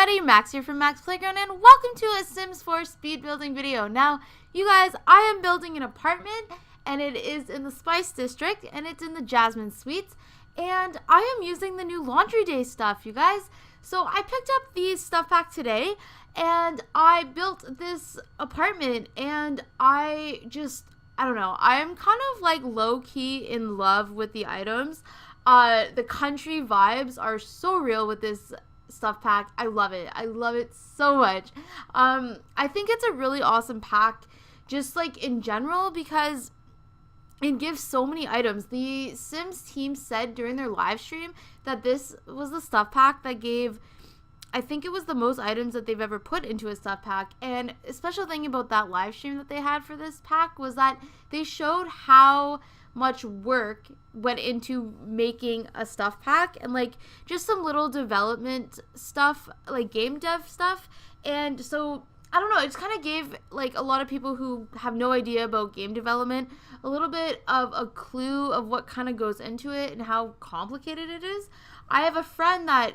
everybody, Max here from MaksPlayground, and welcome to a Sims 4 speed building video. Now, you guys, I am building an apartment, and it is in the Spice District, and it's in the Jasmine Sweets, and I am using the new Laundry Day stuff, you guys. So I picked up the stuff pack today, and I built this apartment, and I don't know, I am kind of like low-key in love with the items. The country vibes are so real with this stuff pack. I love it. I love it so much. I think it's a really awesome pack just like in general because it gives so many items. The Sims team said during their live stream that this was the stuff pack that gave, I think it was the most items that they've ever put into a stuff pack. And a special thing about that live stream that they had for this pack was that they showed how much work went into making a stuff pack and like just some little development stuff, like game dev stuff. And so I don't know, it just kind of gave like a lot of people who have no idea about game development a little bit of a clue of what kind of goes into it and how complicated it is. I have a friend that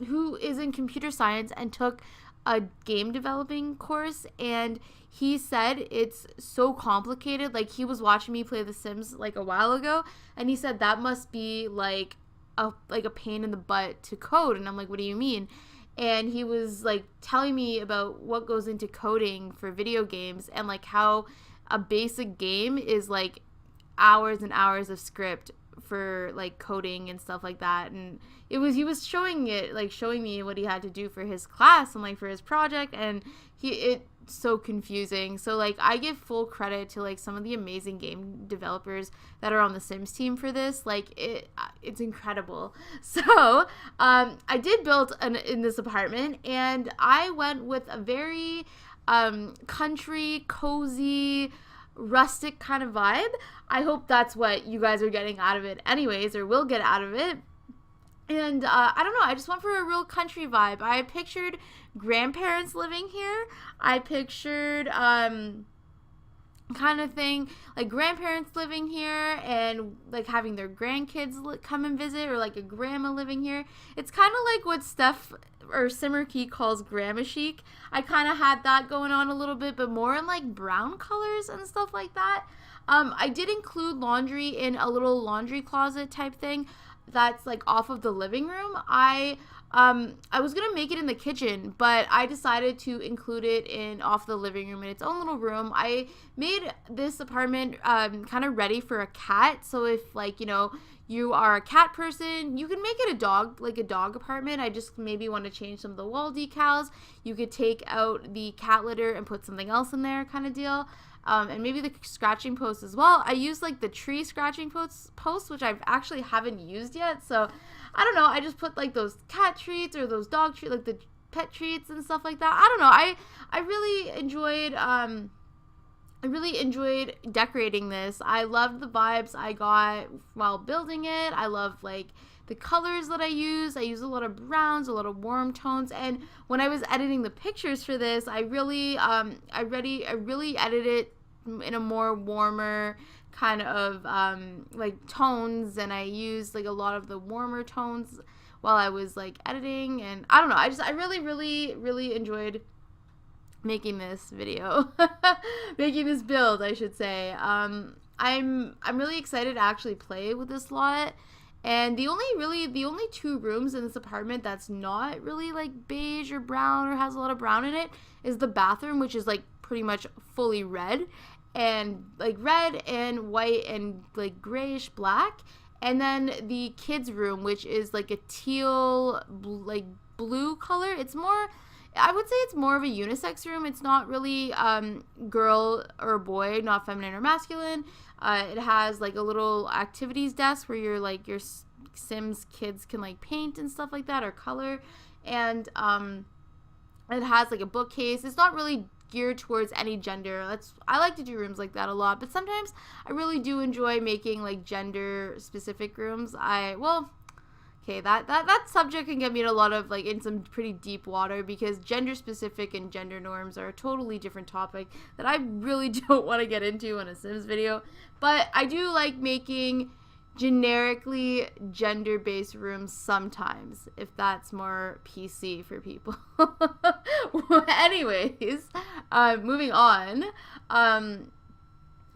who is in computer science and took a game developing course, and he said it's so complicated. Like, he was watching me play The Sims like a while ago, and he said that must be like a pain in the butt to code. And I'm like, what do you mean? And he was like telling me about what goes into coding for video games and like how a basic game is like hours and hours of script for like coding and stuff like that. And he was showing me what he had to do for his class and like for his project, and it's so confusing. So like I give full credit to like some of the amazing game developers that are on the Sims team for this. Like it's incredible. So I did build in this apartment, and I went with a very country, cozy, rustic kind of vibe. I hope that's what you guys are getting out of it anyways, or will get out of it. And I don't know, I just went for a real country vibe. I pictured grandparents living here. I pictured kind of thing like grandparents living here and like having their grandkids come and visit, or like a grandma living here. It's kind of like what Steph or Simmerkey calls grandma chic. I kind of had that going on a little bit, but more in like brown colors and stuff like that. I did include laundry in a little laundry closet type thing that's like off of the living room. I was gonna make it in the kitchen, but I decided to include it in off the living room in its own little room. I made this apartment kind of ready for a cat. So if like, you know, you are a cat person, you can make it a dog apartment. I just maybe want to change some of the wall decals. You could take out the cat litter and put something else in there kind of deal. And maybe the scratching post as well. I used like the tree scratching posts, which I actually haven't used yet. So I don't know. I just put like those cat treats or those dog treats, like the pet treats and stuff like that. I don't know. I really enjoyed decorating this. I loved the vibes I got while building it. I love like the colors that I use. I use a lot of browns, a lot of warm tones, and when I was editing the pictures for this, I really edited it in a more warmer kind of like tones, and I used like a lot of the warmer tones while I was like editing. And I don't know, I really enjoyed making this video, making this build, I should say. I'm really excited to actually play with this lot. And the only two rooms in this apartment that's not really like beige or brown or has a lot of brown in it is the bathroom, which is like pretty much fully red and white and like grayish black. And then the kids room, which is like a teal like blue color. I would say it's more of a unisex room. It's not really girl or boy, not feminine or masculine. It has like a little activities desk where your Sims kids can like paint and stuff like that, or color. And it has like a bookcase. It's not really geared towards any gender. I like to do rooms like that a lot, but sometimes I really do enjoy making like gender specific rooms. Okay, that subject can get me in a lot of like in some pretty deep water, because gender specific and gender norms are a totally different topic that I really don't want to get into in a Sims video. But I do like making generically gender-based rooms sometimes, if that's more PC for people. Anyways, moving on.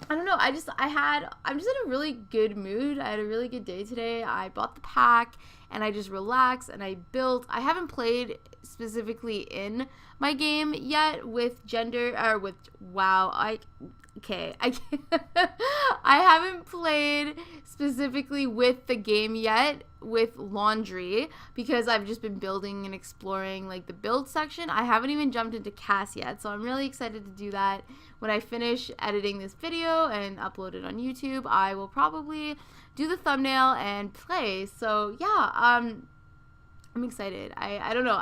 I don't know. I'm just in a really good mood. I had a really good day today. I bought the pack and I just relaxed and I built. I haven't played specifically in my game yet with I haven't played specifically with the game yet with laundry because I've just been building and exploring like the build section. I haven't even jumped into cast yet, so I'm really excited to do that. When I finish editing this video and upload it on YouTube, I will probably do the thumbnail and play. So yeah, I'm excited. I don't know.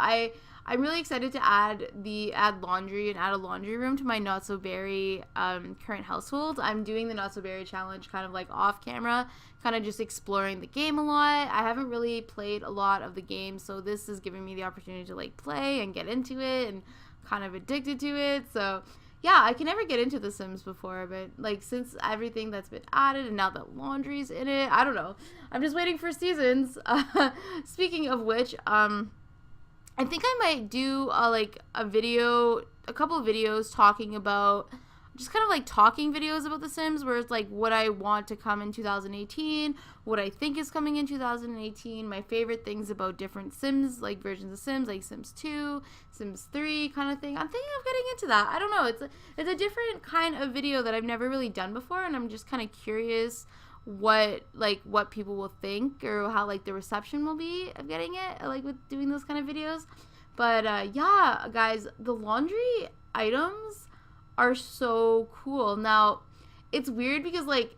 I'm really excited to add a laundry room to my Not So Berry current household. I'm doing the Not So Berry challenge kind of like off camera, kind of just exploring the game a lot. I haven't really played a lot of the game, so this is giving me the opportunity to like play and get into it and kind of addicted to it. So yeah, I can never get into The Sims before, but like since everything that's been added and now that laundry's in it, I don't know. I'm just waiting for seasons. Speaking of which, I think I might do a couple of videos talking about, just kind of like talking videos about The Sims, where it's like what I want to come in 2018, what I think is coming in 2018, my favorite things about different Sims, like versions of Sims, like Sims 2, Sims 3 kind of thing. I'm thinking of getting into that. I don't know. It's a different kind of video that I've never really done before, and I'm just kind of curious what people will think or how like the reception will be of getting it, like with doing those kind of videos. But yeah, guys, the laundry items are so cool. Now it's weird because like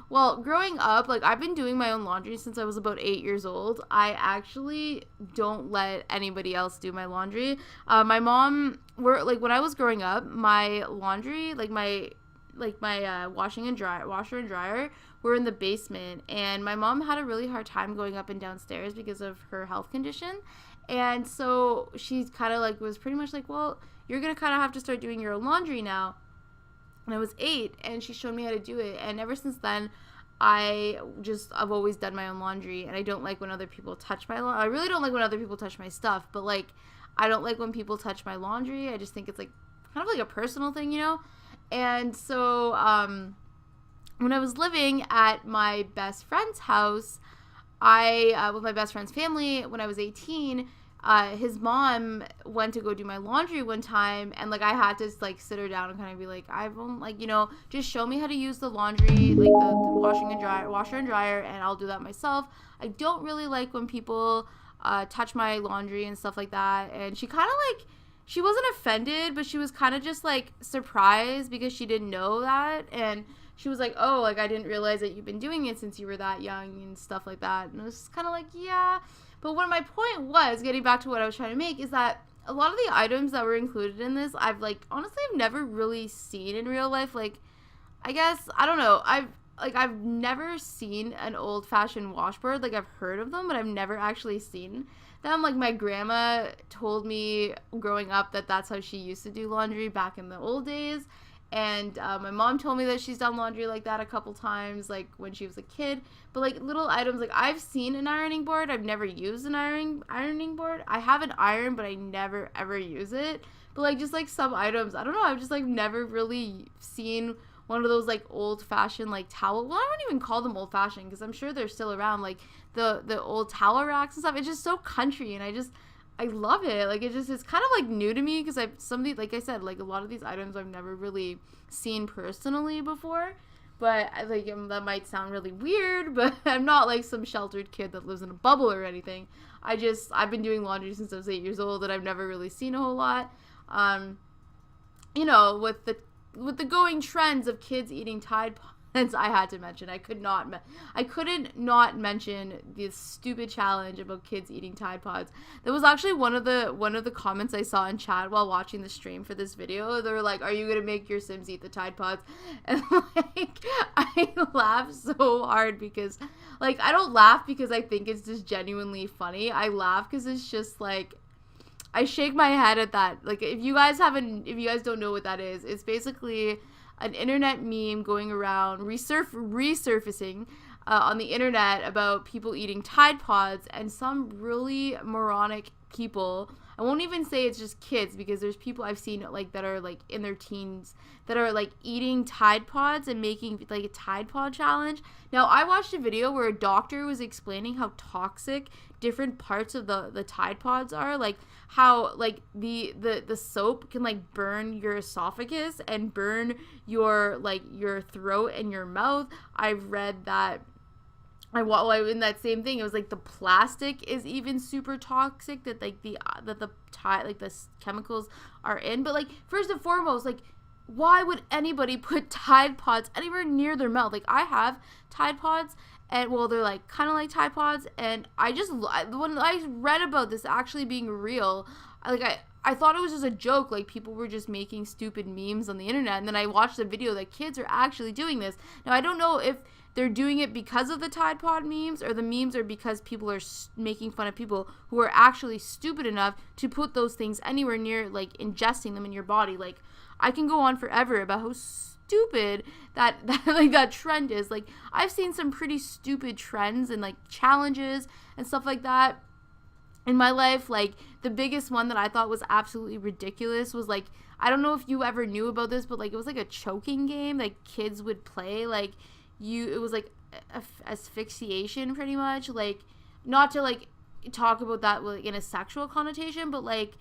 growing up, like I've been doing my own laundry since I was about 8 years old. I actually don't let anybody else do my laundry. My mom, when I was growing up, my laundry, my washer and dryer were in the basement, and my mom had a really hard time going up and downstairs because of her health condition. And so she kind of like was pretty much like, well, you're gonna kind of have to start doing your own laundry now. And I was 8, and she showed me how to do it, and ever since then I've always done my own laundry. And I don't like when other people touch my laundry. I really don't like when other people touch my stuff, but like I don't like when people touch my laundry. I just think it's like kind of like a personal thing, you know. And so when I was living at my best friend's house, with my best friend's family, when I was 18, his mom went to go do my laundry one time, and like I had to like sit her down and kind of be like, just show me how to use the laundry, like the washer and dryer, and I'll do that myself. I don't really like when people touch my laundry and stuff like that. And she kind of like, she wasn't offended, but she was kind of just like surprised because she didn't know that. And she was like, oh, like I didn't realize that you've been doing it since you were that young and stuff like that. And it was just kind of like, yeah. But what my point was, getting back to what I was trying to make, is that a lot of the items that were included in this, I've never really seen in real life. Like, I guess, I don't know. I've never seen an old-fashioned washboard. Like, I've heard of them, but I've never actually seen them. Like, my grandma told me growing up that that's how she used to do laundry back in the old days. And my mom told me that she's done laundry like that a couple times, like when she was a kid. But like little items, like I've seen an ironing board. I've never used an ironing board. I have an iron, but I never ever use it. But like just like some items, I don't know. I've just like never really seen one of those like old fashioned like towel. Well, I don't even call them old fashioned because I'm sure they're still around. Like the old towel racks and stuff. It's just so country, and I love it. Like it's kind of like new to me because like I said, like a lot of these items I've never really seen personally before. But like that might sound really weird, but I'm not like some sheltered kid that lives in a bubble or anything. I've been doing laundry since I was 8 years old, and I've never really seen a whole lot. With the going trends of kids eating Tide Pods, I had to mention. I couldn't not mention this stupid challenge about kids eating Tide Pods. That was actually one of the comments I saw in chat while watching the stream for this video. They were like, "Are you gonna make your Sims eat the Tide Pods?" And like, I laughed so hard because, like, I don't laugh because I think it's just genuinely funny. I laugh because it's just like, I shake my head at that. Like, if you guys don't know what that is, it's basically an internet meme going around resurfacing on the internet about people eating Tide Pods, and some really moronic people. I won't even say it's just kids, because there's people I've seen like that are like in their teens that are like eating Tide Pods and making like a Tide Pod challenge. Now, I watched a video where a doctor was explaining how toxic different parts of the Tide Pods are, like how like the soap can like burn your esophagus and burn your like your throat and your mouth. I've read that in that same thing, it was like the plastic is even super toxic, that like the chemicals are in. But like, first and foremost, like, why would anybody put Tide Pods anywhere near their mouth? Like, I have Tide Pods, and well, they're like kind of like Tide Pods, and when I read about this actually being real, I thought it was just a joke, like people were just making stupid memes on the internet, and then I watched a video that kids are actually doing this. Now, I don't know if they're doing it because of the Tide Pod memes, or the memes are because people are making fun of people who are actually stupid enough to put those things anywhere near, like, ingesting them in your body. Like, I can go on forever about how stupid that trend is. Like, I've seen some pretty stupid trends and like challenges and stuff like that in my life. Like, the biggest one that I thought was absolutely ridiculous was like, I don't know if you ever knew about this, but like, it was like a choking game like kids would play. Like, it was like asphyxiation, pretty much. Like, not to like talk about that like in a sexual connotation, but like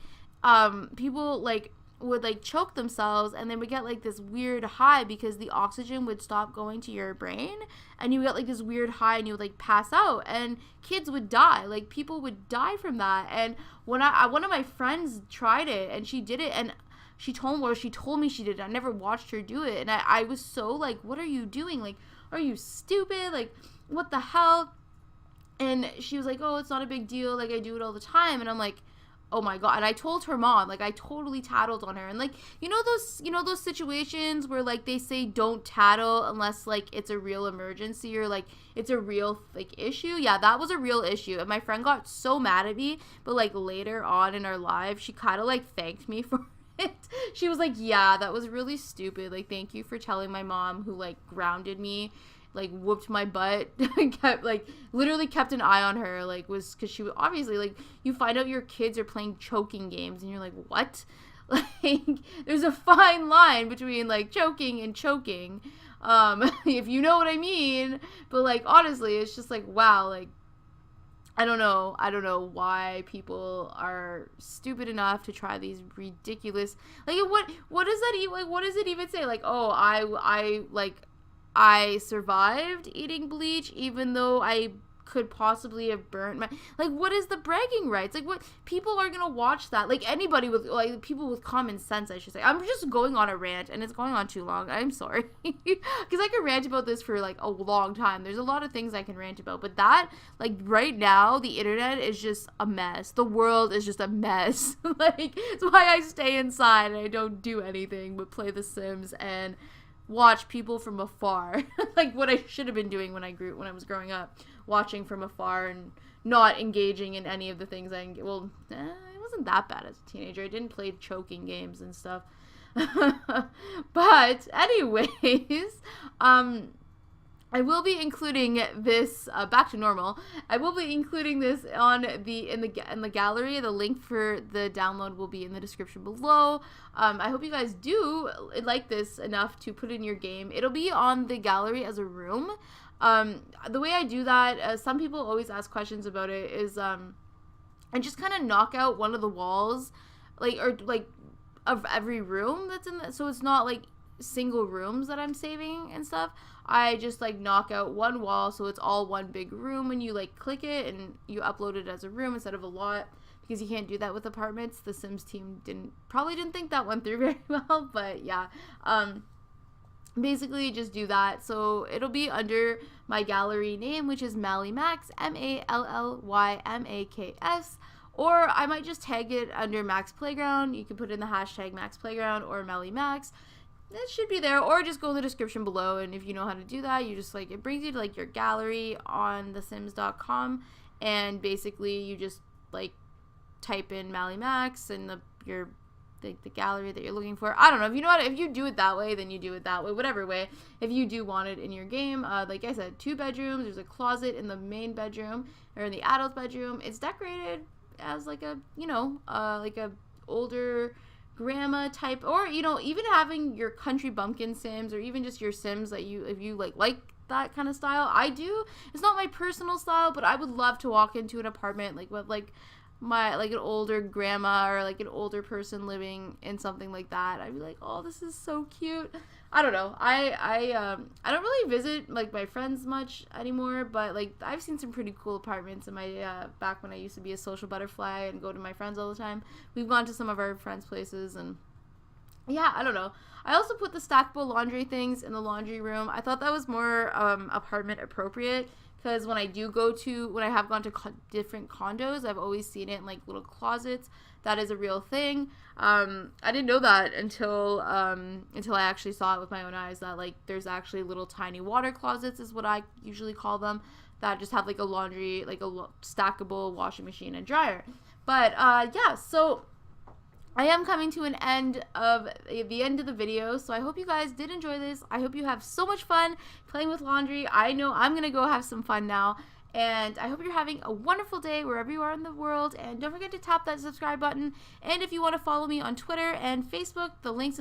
people like would like choke themselves, and they would get like this weird high because the oxygen would stop going to your brain, and you would get like this weird high, and you would like pass out, and kids would die. Like, people would die from that. And when one of my friends tried it, and she did it, and she told me she did it. I never watched her do it, and I was so like, what are you doing? Like, are you stupid? Like, what the hell? And she was like, oh, it's not a big deal. Like, I do it all the time. And I'm like, oh my God. And I told her mom, like, I totally tattled on her. And like, you know those situations where like they say don't tattle unless like it's a real emergency, or like it's a real like issue. Yeah, that was a real issue. And my friend got so mad at me, but like later on in our live, she kind of like thanked me for it. She was like, yeah, that was really stupid. Like, thank you for telling my mom, who like grounded me, like whooped my butt, kept like literally kept an eye on her, like, was because she was obviously like, you find out your kids are playing choking games and you're like, what? Like, there's a fine line between like choking and choking, if you know what I mean. But like, honestly, it's just like, wow, like, I don't know why people are stupid enough to try these ridiculous, like, what does that even, like, what does it even say? Like, oh, I survived eating bleach even though I could possibly have burnt my, like, what is the bragging rights? Like, what, people are gonna watch that, like, anybody with, like, people with common sense, I should say. I'm just going on a rant, and it's going on too long. I'm sorry. Because I could rant about this for, like, a long time. There's a lot of things I can rant about, but that, like, right now, the internet is just a mess. The world is just a mess. Like, it's why I stay inside and I don't do anything but play The Sims and watch people from afar. Like, what I should have been doing when I was growing up, watching from afar and not engaging in any of the things it wasn't that bad as a teenager. I didn't play choking games and stuff. But anyways, I will be including this back to normal. I will be including this on in the gallery. The link for the download will be in the description below. I hope you guys do like this enough to put in your game. It'll be on the gallery as a room. The way I do that, some people always ask questions about it, is I just kind of knock out one of the walls, of every room that's in so it's not like single rooms that I'm saving and stuff. I just like knock out one wall so it's all one big room, and you like click it and you upload it as a room instead of a lot, because you can't do that with apartments. The Sims team probably didn't think that went through very well, but yeah. Basically just do that. So it'll be under my gallery name, which is MallyMaks, MALLYMAKS, or I might just tag it under MaksPlayground. You can put in the hashtag MaksPlayground or MallyMaks. It should be there, or just go in the description below, and if you know how to do that, you just like, it brings you to like your gallery on thesims.com, and basically you just like type in MallyMaks and your the gallery that you're looking for. I don't know. If you know what, if you do it that way, then you do it that way. Whatever way. If you do want it in your game, like I said, 2 bedrooms. There's a closet in the main bedroom or in the adult bedroom. It's decorated as like a, like a older grandma type, or even having your country bumpkin Sims, or even just your Sims that if you like that kind of style. I do. It's not my personal style, but I would love to walk into an apartment like with like an older grandma or like an older person living in something like that. I'd be like, oh, this is so cute. I don't know. I don't really visit like my friends much anymore, but like I've seen some pretty cool apartments in my back when I used to be a social butterfly and go to my friends all the time. We've gone to some of our friends' places, and yeah, I don't know. I also put the stackable laundry things in the laundry room. I thought that was more apartment appropriate, because when I have gone to different condos, I've always seen it in like little closets. That is a real thing. I didn't know that until I actually saw it with my own eyes, that like there's actually little tiny water closets, is what I usually call them, that just have like a laundry, like a stackable washing machine and dryer. But yeah, so I am coming to an end of the video, so I hope you guys did enjoy this. I hope you have so much fun playing with laundry. I know I'm gonna go have some fun now, and I hope you're having a wonderful day wherever you are in the world. And don't forget to tap that subscribe button. And if you want to follow me on Twitter and Facebook, the links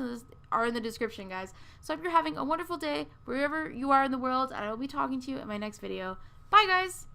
are in the description, guys. So I hope you're having a wonderful day wherever you are in the world, and I will be talking to you in my next video. Bye, guys.